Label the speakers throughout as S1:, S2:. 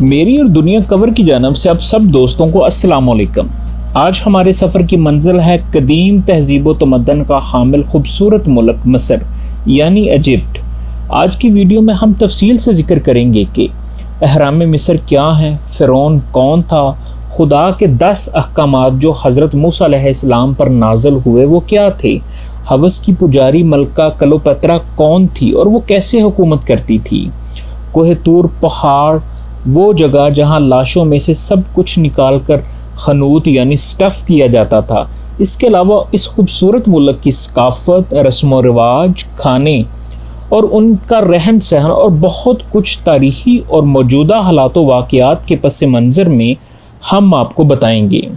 S1: मेरी और दुनिया कवर की जानब से आप सब दोस्तों को अस्सलाम वालेकुम। आज हमारे सफ़र की मंजिल है कदीम तहजीब व तमद्दन का हामिल खूबसूरत मुल्क मिस्र यानी इजिप्ट। आज की वीडियो में हम तफसील से जिक्र करेंगे कि अहराम मिस्र क्या हैं, फ़िरौन कौन था, खुदा के 10 अहकामात जो हज़रत मूसा अलैहिस्सलाम पर नाज़िल हुए वो क्या थे, हवस की पुजारी मलका क्लोपेत्रा कौन थी और वो कैसे हुकूमत करती थी, कोह तूर पहाड़ वो जगह जहां लाशों में से सब कुछ निकालकर खनूत यानी स्टफ़ किया जाता था। इसके अलावा इस खूबसूरत मुल्क की सकाफ़त, रस्म व रिवाज, खाने और उनका रहन सहन और बहुत कुछ तारीख़ी और मौजूदा हालात व वाक़यात के पस मंज़र में हम आपको बताएंगे।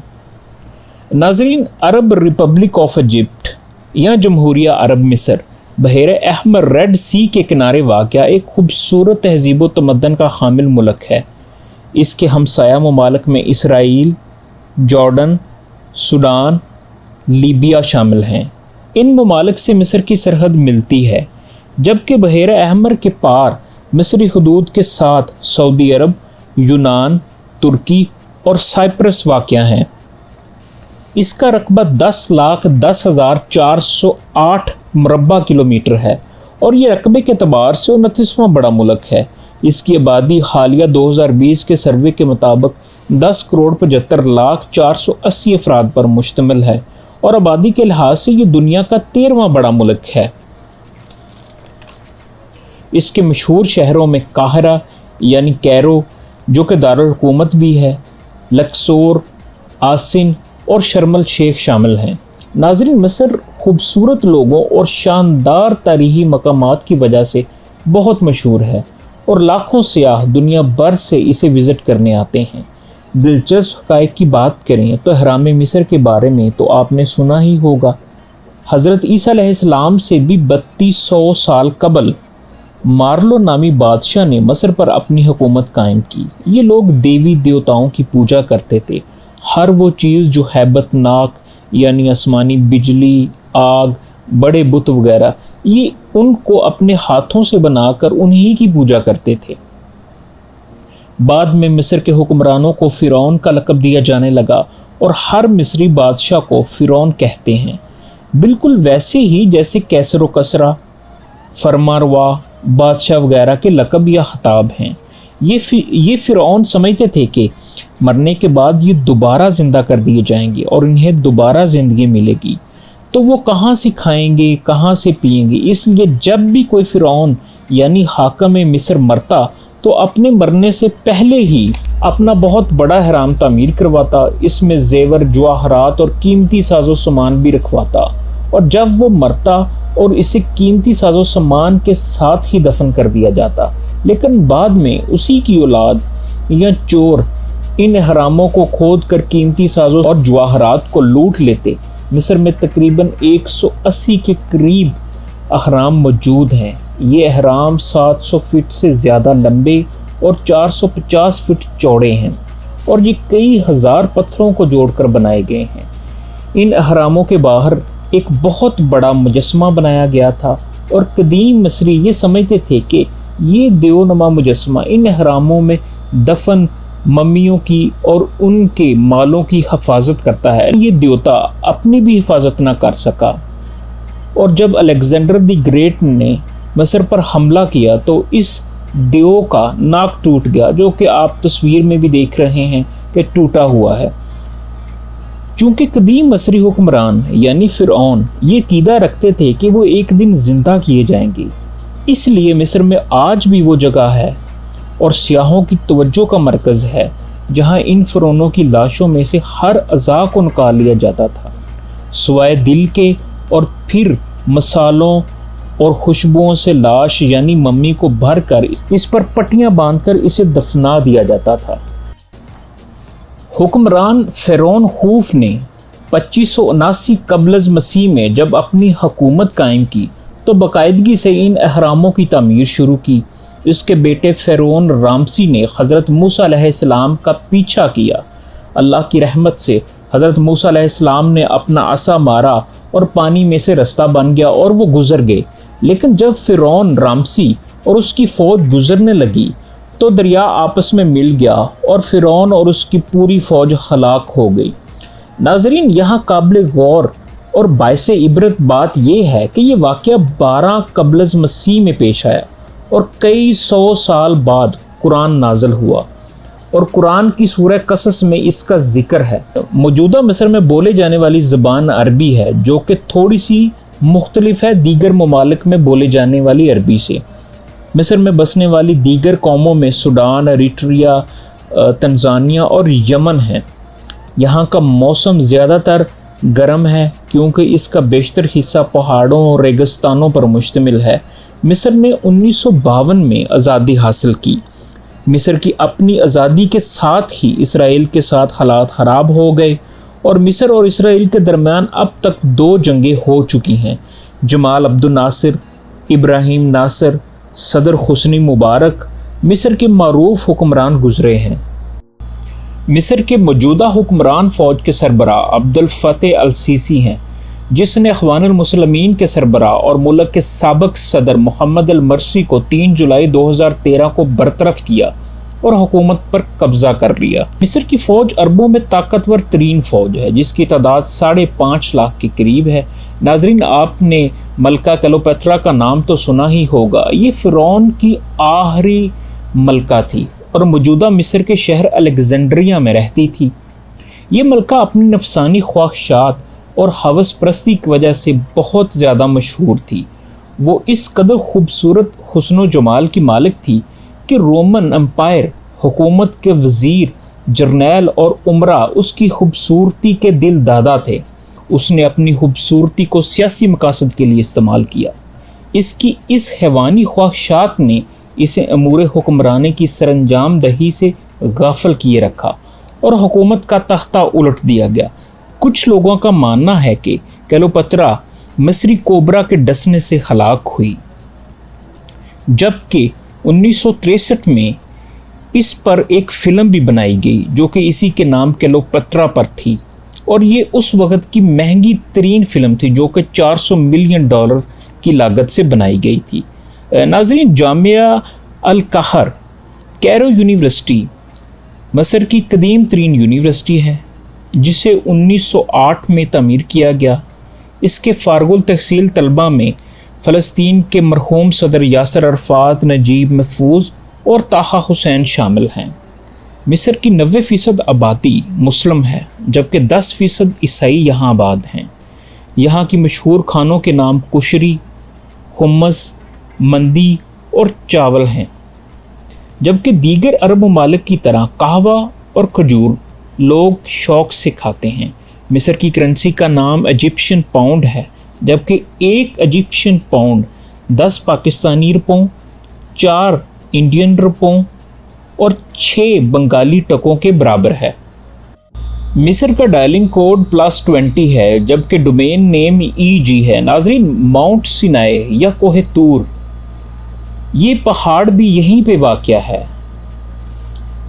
S1: नाज़रीन, अरब रिपब्लिक ऑफ इजिप्ट या जमहूरिया अरब मिस्र बहरे अहमर रेड सी के किनारे वाक़या एक खूबसूरत तहजीब व तमद्दन का हामिल मुल्क है। इसके हमसाया ममालिक में इसराइल, जॉर्डन, सूडान, लीबिया शामिल हैं। इन ममालिक से मिस्र की सरहद मिलती है, जबकि बहरे अहमर के पार मिस्री हदूद के साथ सऊदी अरब, यूनान, तुर्की और साइप्रस वाक़या हैं। इसका रकबा 10,10,408 मुरब्बा किलोमीटर है और ये रकबे के अतबार से 29वां बड़ा मुल्क है। इसकी आबादी हालिया 2020 के सर्वे के मुताबिक 10,75,480 अफराद पर मुश्तमिल है और आबादी के लिहाज से ये दुनिया का 13वां बड़ा मुल्क है। इसके मशहूर शहरों में काहिरा यानी कैरो जो कि दारुल हुकूमत भी है, लक्सोर, आसिन और शर्मल शेख शामिल हैं। नाज़रीन, मिस्र खूबसूरत लोगों और शानदार तारीख़ी मकामात की वजह से बहुत मशहूर है और लाखों सियाह दुनिया भर से इसे विज़िट करने आते हैं। दिलचस्प हक़ाइक़ की बात करें तो अहराम मिस्र के बारे में तो आपने सुना ही होगा। हज़रत ईसा अलैहिस्सलाम से भी 3200 साल कबल मार्लो नामी बादशाह ने मिस्र पर अपनी हुकूमत कायम की। ये लोग देवी देवताओं की पूजा करते थे। हर वो चीज़ जो हैबतनाक यानी आसमानी बिजली, आग, बड़े बुत वगैरह, ये उनको अपने हाथों से बनाकर उन्हीं की पूजा करते थे। बाद में मिस्र के हुक्मरानों को फ़िरौन का लक़ब दिया जाने लगा और हर मिस्री बादशाह को फ़िरौन कहते हैं, बिल्कुल वैसे ही जैसे कैसर व कसरा, फरमारवा बादशाह वगैरह के लक़ब या खिताब हैं। ये फ़िरौन समझते थे कि मरने के बाद ये दोबारा ज़िंदा कर दिए जाएंगे और इन्हें दोबारा ज़िंदगी मिलेगी, तो वो कहाँ से खाएंगे, कहाँ से पिएंगे। इसलिए जब भी कोई फ़िरौन यानी हाकम मिस्र मरता तो अपने मरने से पहले ही अपना बहुत बड़ा हराम तामीर करवाता, इसमें ज़ेवर, जवाहरात और कीमती साजो सामान भी रखवाता और जब वो मरता और इसे कीमती साजो सामान के साथ ही दफन कर दिया जाता। लेकिन बाद में उसी की औलाद या चोर इन हरामों को खोद कर कीमती साजों और जवाहरात को लूट लेते। मिस्र में तकरीबन 180 के करीब अहराम मौजूद हैं। ये अहराम 700 फीट से ज़्यादा लंबे और 450 फीट चौड़े हैं और ये कई हज़ार पत्थरों को जोड़कर बनाए गए हैं। इन अहरामों के बाहर एक बहुत बड़ा मुजस्मा बनाया गया था और कदीम मिस्री ये समझते थे कि ये देवनुमा मुजस्मा इन अहरामों में दफन मम्मियों की और उनके मालों की हिफाजत करता है। ये देवता अपनी भी हिफाजत ना कर सका और जब अलेक्जेंडर द ग्रेट ने मिस्र पर हमला किया तो इस देव का नाक टूट गया, जो कि आप तस्वीर में भी देख रहे हैं कि टूटा हुआ है। चूँकि कदीम मिस्री हुक्मरान यानी फ़िरऔन ये कीदा रखते थे कि वो एक दिन ज़िंदा किए जाएंगे, इसलिए मिस्र में आज भी वो जगह है और सियाहों की तवज्जो का मरकज़ है जहाँ इन फ़िरौनों की लाशों में से हर अज़ा को निकाल लिया जाता था सिवाय दिल के, और फिर मसालों और खुशबुओं से लाश यानी मम्मी को भर कर इस पर पट्टियाँ बांधकर इसे दफना दिया जाता था। حکمران فرعون خوف نے 2579 قبل از مسیح میں جب اپنی حکومت قائم کی تو باقاعدگی سے ان اہراموں کی تعمیر شروع کی۔ اس کے بیٹے فرعون رامسی نے حضرت موسیٰ علیہ السلام کا پیچھا کیا۔ اللہ کی رحمت سے حضرت موسیٰ علیہ السلام نے اپنا عصا مارا اور پانی میں سے رستہ بن گیا اور وہ گزر گئے، لیکن جب فرعون رامسی اور اس کی فوج گزرنے لگی تو دریا آپس میں مل گیا اور فرعون اور اس کی پوری فوج ہلاک ہو گئی۔ ناظرین، یہاں قابل غور اور باعث عبرت بات یہ ہے کہ یہ واقعہ 12 قبل از مسیح میں پیش آیا اور کئی 100 سال بعد قرآن نازل ہوا، اور قرآن کی سورہ قصص میں اس کا ذکر ہے۔ موجودہ مصر میں بولے جانے والی زبان عربی ہے، جو کہ تھوڑی سی مختلف ہے دیگر ممالک میں بولے جانے والی عربی سے۔ مصر میں بسنے والی دیگر قوموں میں سوڈان، اریٹریا، تنزانیہ اور یمن ہیں۔ یہاں کا موسم زیادہ تر گرم ہے کیونکہ اس کا بیشتر حصہ پہاڑوں اور ریگستانوں پر مشتمل ہے۔ مصر نے 1952 میں آزادی حاصل کی۔ مصر کی اپنی آزادی کے ساتھ ہی اسرائیل کے ساتھ حالات خراب ہو گئے اور مصر اور اسرائیل کے درمیان اب تک 2 جنگیں ہو چکی ہیں۔ جمال عبد الناصر، ابراہیم ناصر، صدر حسنی مبارک مصر کے معروف حکمران گزرے ہیں۔ مصر کے موجودہ حکمران فوج کے سربراہ عبد الفتاح السیسی ہیں، جس نے اخوان المسلمین کے سربراہ اور ملک کے سابق صدر محمد المرسی کو 3 جولائی 2013 کو برطرف کیا اور حکومت پر قبضہ کر لیا۔ مصر کی فوج عربوں میں طاقتور ترین فوج ہے، جس کی تعداد 5.5 لاکھ کے قریب ہے۔ ناظرین، آپ نے ملکہ کلیوپاترا کا نام تو سنا ہی ہوگا۔ یہ فرعون کی آخری ملکہ تھی اور موجودہ مصر کے شہر الیگزینڈریا میں رہتی تھی۔ یہ ملکہ اپنی نفسانی خواہشات اور ہوس پرستی کی وجہ سے بہت زیادہ مشہور تھی۔ وہ اس قدر خوبصورت حسن و جمال کی مالک تھی کہ رومن امپائر حکومت کے وزیر، جرنیل اور امراء اس کی خوبصورتی کے دل دادا تھے۔ اس نے اپنی خوبصورتی کو سیاسی مقاصد کے لیے استعمال کیا۔ اس کی اس حیوانی خواہشات نے اسے امور حکمرانی کی سرانجام دہی سے غافل کیے رکھا اور حکومت کا تختہ الٹ دیا گیا۔ کچھ لوگوں کا ماننا ہے کہ کلیوپاترا مصری کوبرا کے ڈسنے سے ہلاک ہوئی، جبکہ 1963 میں اس پر ایک فلم بھی بنائی گئی جو کہ اسی کے نام کلیوپاترا پر تھی، اور یہ اس وقت کی مہنگی ترین فلم تھی جو کہ $400 ملین کی لاگت سے بنائی گئی تھی۔ ناظرین، جامعہ القاہر کیرو یونیورسٹی مصر کی قدیم ترین یونیورسٹی ہے، جسے 1908 میں تعمیر کیا گیا۔ اس کے فارغ التحصیل طلباء میں فلسطین کے مرحوم صدر یاسر عرفات، نجیب محفوظ اور طٰہٰ حسین شامل ہیں۔ مصر کی 90% آبادی مسلم ہے، جبکہ 10% عیسائی یہاں آباد ہیں۔ یہاں کی مشہور کھانوں کے نام کشری، خمس، مندی اور چاول ہیں، جبکہ دیگر عرب ممالک کی طرح قہوہ اور کھجور لوگ شوق سے کھاتے ہیں۔ مصر کی کرنسی کا نام ایجپشن پاؤنڈ ہے، جبکہ ایک ایجپشن پاؤنڈ 10 پاکستانی روپوں، 4 انڈین روپوں اور 6 بنگالی ٹکوں کے برابر ہے۔ مصر کا ڈائلنگ کوڈ +20 ہے، جبکہ ڈومین نیم EG ہے۔ ناظرین، ماؤنٹ سینائے یا کوہ طور، یہ پہاڑ بھی یہیں پہ واقع ہے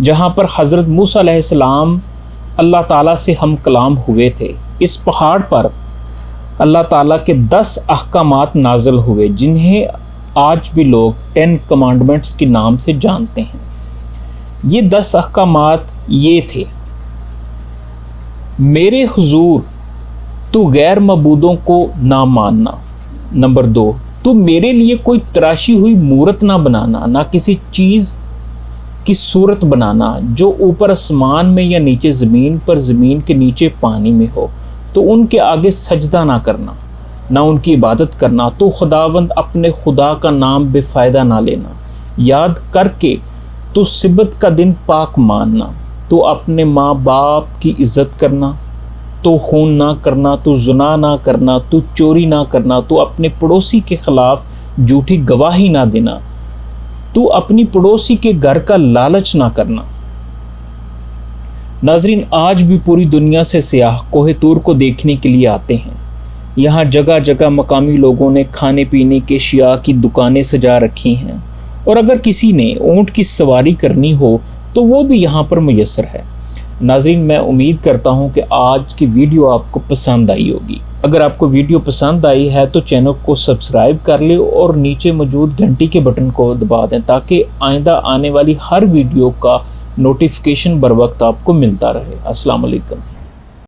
S1: جہاں پر حضرت موسیٰ علیہ السلام اللہ تعالیٰ سے ہم کلام ہوئے تھے۔ اس پہاڑ پر اللہ تعالیٰ کے 10 احکامات نازل ہوئے، جنہیں آج بھی لوگ 10 کمانڈمنٹس کے نام سے جانتے ہیں۔ یہ 10 احکامات یہ تھے: میرے حضور تو غیر معبودوں کو نہ ماننا۔ نمبر 2، تو میرے لیے کوئی تراشی ہوئی مورت نہ بنانا، نہ کسی چیز کی صورت بنانا جو اوپر آسمان میں یا نیچے زمین پر، زمین کے نیچے پانی میں ہو، تو ان کے آگے سجدہ نہ کرنا، نہ ان کی عبادت کرنا۔ تو خداوند اپنے خدا کا نام بے فائدہ نہ لینا، یاد کر کے تو سبت کا دن پاک ماننا، تو اپنے ماں باپ کی عزت کرنا، تو خون نہ کرنا، تو زنا نہ کرنا، تو چوری نہ کرنا، تو اپنے پڑوسی کے خلاف جھوٹی گواہی نہ دینا، تو اپنی پڑوسی کے گھر کا لالچ نہ کرنا، नाजरीन, आज भी पूरी दुनिया से सियाह कोहे तूर को देखने के लिए आते हैं। यहाँ जगह जगह मकामी लोगों ने खाने पीने के अशिया की दुकानें सजा रखी हैं, और अगर किसी ने ऊँट की सवारी करनी हो तो वो भी यहाँ पर मुयस्सर है। नाज़रीन, मैं उम्मीद करता हूँ कि आज की वीडियो आपको पसंद आई होगी। अगर आपको वीडियो पसंद आई है तो चैनल को सब्सक्राइब कर ले और नीचे मौजूद घंटी के बटन को दबा दें, ताकि आइंदा आने वाली हर वीडियो का नोटिफिकेशन बर वक्त आपको मिलता रहे। अस्सलाम वालेकुम।